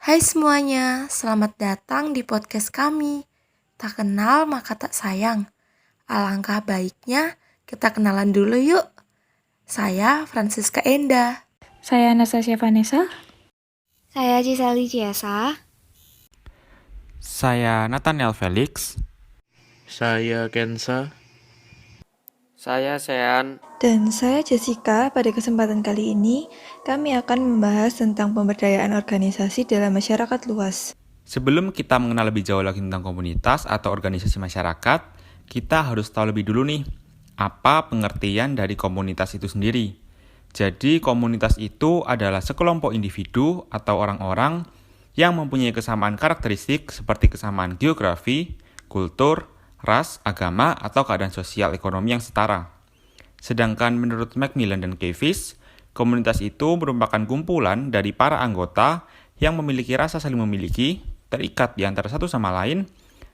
Hai semuanya, selamat datang di podcast kami. Tak kenal maka tak sayang. Alangkah baiknya kita kenalan dulu yuk. Saya Francisca Enda. Saya Anastasia Vanessa. Saya Cisali Ciesa. Saya Nathaniel Felix. Saya Kensa. Saya Sean. Dan saya Jessica. Pada kesempatan kali ini, kami akan membahas tentang pemberdayaan organisasi dalam masyarakat luas. Sebelum kita mengenal lebih jauh lagi tentang komunitas atau organisasi masyarakat, kita harus tahu lebih dulu nih, apa pengertian dari komunitas itu sendiri. Jadi komunitas itu adalah sekelompok individu atau orang-orang yang mempunyai kesamaan karakteristik seperti kesamaan geografi, kultur, ras, agama, atau keadaan sosial ekonomi yang setara. Sedangkan menurut Macmillan dan Cavis, komunitas itu merupakan kumpulan dari para anggota yang memiliki rasa saling memiliki, terikat di antara satu sama lain,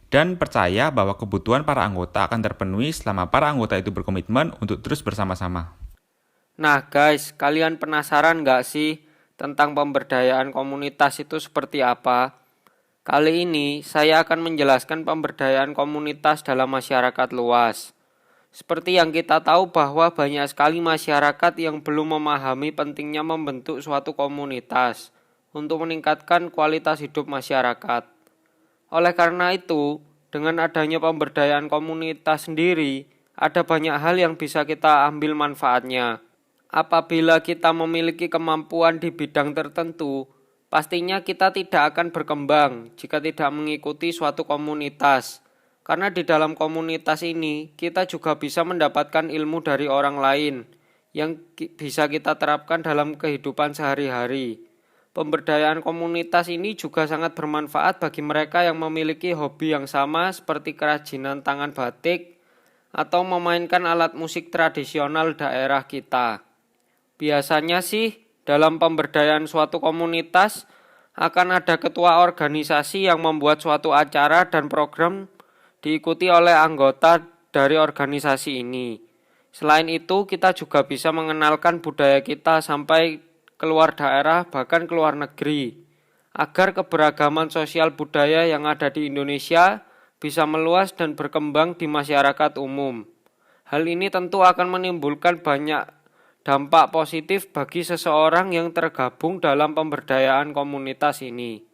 dan percaya bahwa kebutuhan para anggota akan terpenuhi selama para anggota itu berkomitmen untuk terus bersama-sama. Nah guys, kalian penasaran nggak sih tentang pemberdayaan komunitas itu seperti apa? Kali ini saya akan menjelaskan pemberdayaan komunitas dalam masyarakat luas. Seperti yang kita tahu bahwa banyak sekali masyarakat yang belum memahami pentingnya membentuk suatu komunitas untuk meningkatkan kualitas hidup masyarakat. Oleh karena itu, dengan adanya pemberdayaan komunitas sendiri, ada banyak hal yang bisa kita ambil manfaatnya. Apabila kita memiliki kemampuan di bidang tertentu, pastinya kita tidak akan berkembang jika tidak mengikuti suatu komunitas. Karena di dalam komunitas ini, kita juga bisa mendapatkan ilmu dari orang lain yang bisa kita terapkan dalam kehidupan sehari-hari. Pemberdayaan komunitas ini juga sangat bermanfaat bagi mereka yang memiliki hobi yang sama seperti kerajinan tangan batik atau memainkan alat musik tradisional daerah kita. Biasanya sih dalam pemberdayaan suatu komunitas akan ada ketua organisasi yang membuat suatu acara dan program diikuti oleh anggota dari organisasi ini. Selain itu, kita juga bisa mengenalkan budaya kita sampai keluar daerah bahkan keluar negeri, agar keberagaman sosial budaya yang ada di Indonesia bisa meluas dan berkembang di masyarakat umum. Hal ini tentu akan menimbulkan banyak dampak positif bagi seseorang yang tergabung dalam pemberdayaan komunitas ini.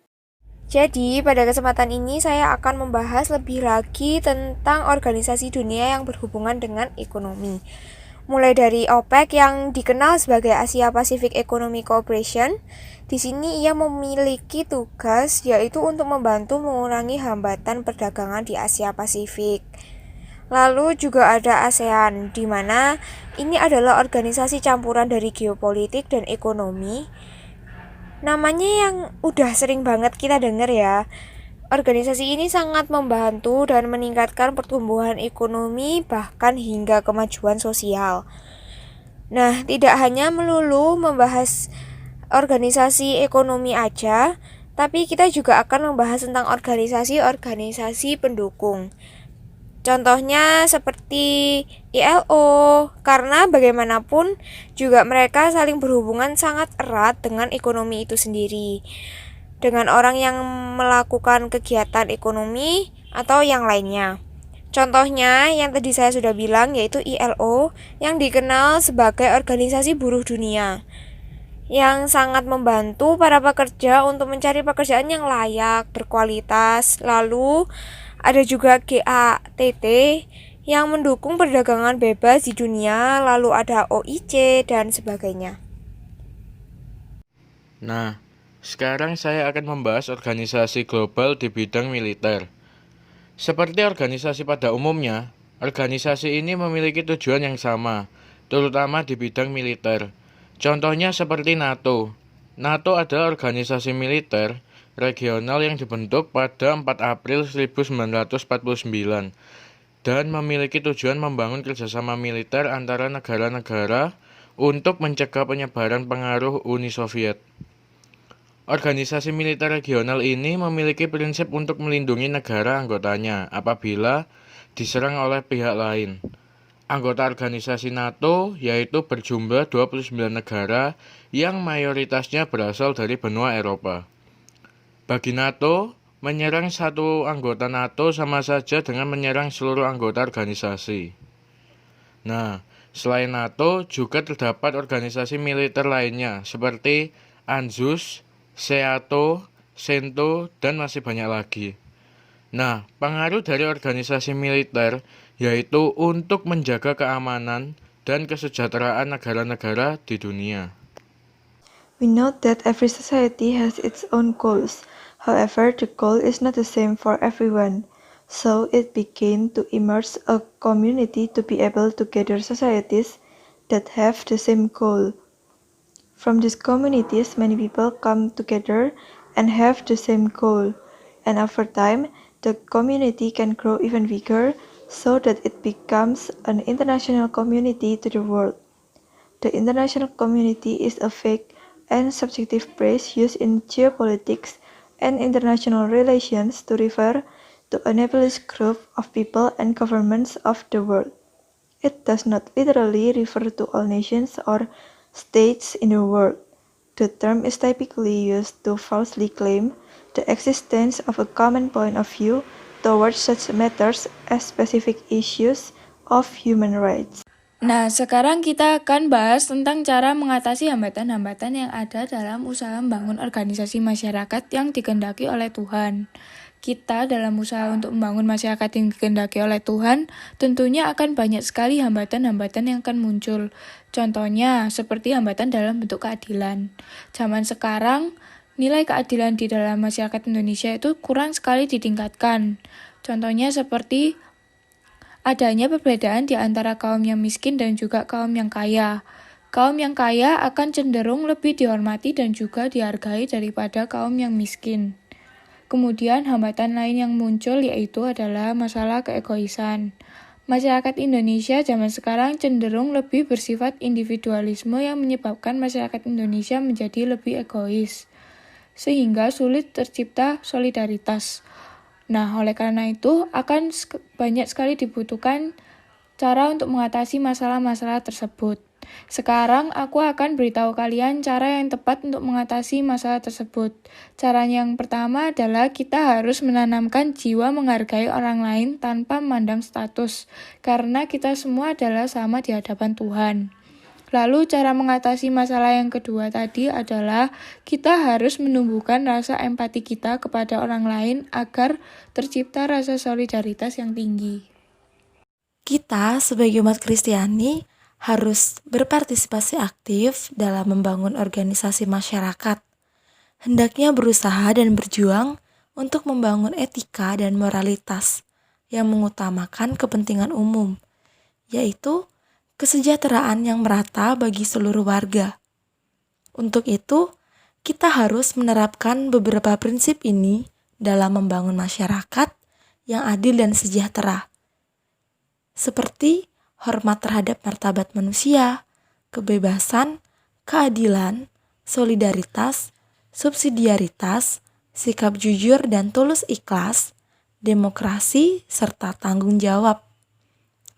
Jadi, pada kesempatan ini saya akan membahas lebih lagi tentang organisasi dunia yang berhubungan dengan ekonomi. Mulai dari OPEC yang dikenal sebagai Asia Pacific Economic Cooperation, di sini ia memiliki tugas yaitu untuk membantu mengurangi hambatan perdagangan di Asia Pasifik. Lalu juga ada ASEAN, di mana ini adalah organisasi campuran dari geopolitik dan ekonomi. Namanya yang udah sering banget kita dengar ya. Organisasi ini sangat membantu dan meningkatkan pertumbuhan ekonomi bahkan hingga kemajuan sosial. Nah, tidak hanya melulu membahas organisasi ekonomi aja, tapi kita juga akan membahas tentang organisasi-organisasi pendukung. Contohnya seperti ILO, karena bagaimanapun juga mereka saling berhubungan sangat erat dengan ekonomi itu sendiri. Dengan orang yang melakukan kegiatan ekonomi atau yang lainnya. Contohnya yang tadi saya sudah bilang yaitu ILO yang dikenal sebagai organisasi buruh dunia. Yang sangat membantu para pekerja untuk mencari pekerjaan yang layak, berkualitas. Lalu ada juga GATT yang mendukung perdagangan bebas di dunia, lalu ada OIC dan sebagainya. Nah, sekarang saya akan membahas organisasi global di bidang militer. Seperti organisasi pada umumnya, organisasi ini memiliki tujuan yang sama, terutama di bidang militer. Contohnya seperti NATO. NATO adalah organisasi militer regional yang dibentuk pada 4 April 1949 dan memiliki tujuan membangun kerjasama militer antara negara-negara untuk mencegah penyebaran pengaruh Uni Soviet. Organisasi militer regional ini memiliki prinsip untuk melindungi negara anggotanya apabila diserang oleh pihak lain. Anggota organisasi NATO yaitu berjumlah 29 negara yang mayoritasnya berasal dari benua Eropa. Bagi NATO, menyerang satu anggota NATO sama saja dengan menyerang seluruh anggota organisasi. Nah, selain NATO juga terdapat organisasi militer lainnya seperti ANZUS, SEATO, SENTO, dan masih banyak lagi. Nah, pengaruh dari organisasi militer yaitu untuk menjaga keamanan dan kesejahteraan negara-negara di dunia. We note that every society has its own goals. However, the goal is not the same for everyone. So it began to emerge a community to be able to gather societies that have the same goal. From these communities, many people come together and have the same goal. And over time, the community can grow even bigger so that it becomes an international community to the world. The international community is a vague and subjective phrase used in geopolitics and international relations to refer to an established group of people and governments of the world. It does not literally refer to all nations or states in the world. The term is typically used to falsely claim the existence of a common point of view towards such matters as specific issues of human rights. Nah, sekarang kita akan bahas tentang cara mengatasi hambatan-hambatan yang ada dalam usaha membangun organisasi masyarakat yang dikehendaki oleh Tuhan. Kita dalam usaha untuk membangun masyarakat yang dikehendaki oleh Tuhan, tentunya akan banyak sekali hambatan-hambatan yang akan muncul. Contohnya, seperti hambatan dalam bentuk keadilan. Zaman sekarang, nilai keadilan di dalam masyarakat Indonesia itu kurang sekali ditingkatkan. Contohnya seperti adanya perbedaan di antara kaum yang miskin dan juga kaum yang kaya. Kaum yang kaya akan cenderung lebih dihormati dan juga dihargai daripada kaum yang miskin. Kemudian hambatan lain yang muncul yaitu adalah masalah keegoisan. Masyarakat Indonesia zaman sekarang cenderung lebih bersifat individualisme yang menyebabkan masyarakat Indonesia menjadi lebih egois, sehingga sulit tercipta solidaritas. Nah, oleh karena itu, akan banyak sekali dibutuhkan cara untuk mengatasi masalah-masalah tersebut. Sekarang, aku akan beritahu kalian cara yang tepat untuk mengatasi masalah tersebut. Cara yang pertama adalah kita harus menanamkan jiwa menghargai orang lain tanpa memandang status, karena kita semua adalah sama di hadapan Tuhan. Lalu cara mengatasi masalah yang kedua tadi adalah kita harus menumbuhkan rasa empati kita kepada orang lain agar tercipta rasa solidaritas yang tinggi. Kita sebagai umat Kristiani harus berpartisipasi aktif dalam membangun organisasi masyarakat. Hendaknya berusaha dan berjuang untuk membangun etika dan moralitas yang mengutamakan kepentingan umum, yaitu kesejahteraan yang merata bagi seluruh warga. Untuk itu, kita harus menerapkan beberapa prinsip ini dalam membangun masyarakat yang adil dan sejahtera, seperti hormat terhadap martabat manusia, kebebasan, keadilan, solidaritas, subsidiaritas, sikap jujur dan tulus ikhlas, demokrasi, serta tanggung jawab.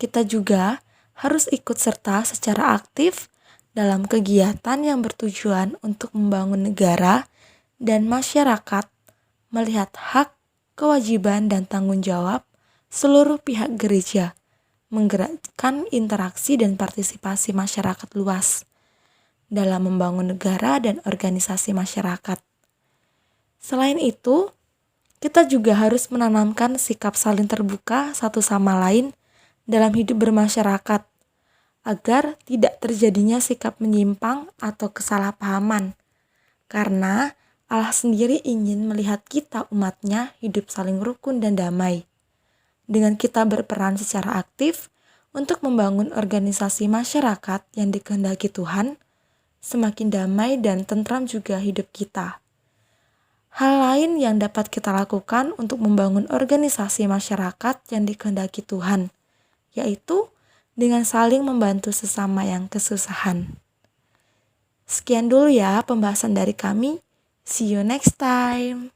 Kita juga harus ikut serta secara aktif dalam kegiatan yang bertujuan untuk membangun negara dan masyarakat, melihat hak, kewajiban, dan tanggung jawab seluruh pihak gereja, menggerakkan interaksi dan partisipasi masyarakat luas dalam membangun negara dan organisasi masyarakat. Selain itu, kita juga harus menanamkan sikap saling terbuka satu sama lain dalam hidup bermasyarakat, agar tidak terjadinya sikap menyimpang atau kesalahpahaman, karena Allah sendiri ingin melihat kita umatnya hidup saling rukun dan damai. Dengan kita berperan secara aktif untuk membangun organisasi masyarakat yang dikehendaki Tuhan, semakin damai dan tentram juga hidup kita. Hal lain yang dapat kita lakukan untuk membangun organisasi masyarakat yang dikehendaki Tuhan, yaitu dengan saling membantu sesama yang kesusahan. Sekian dulu ya pembahasan dari kami. See you next time.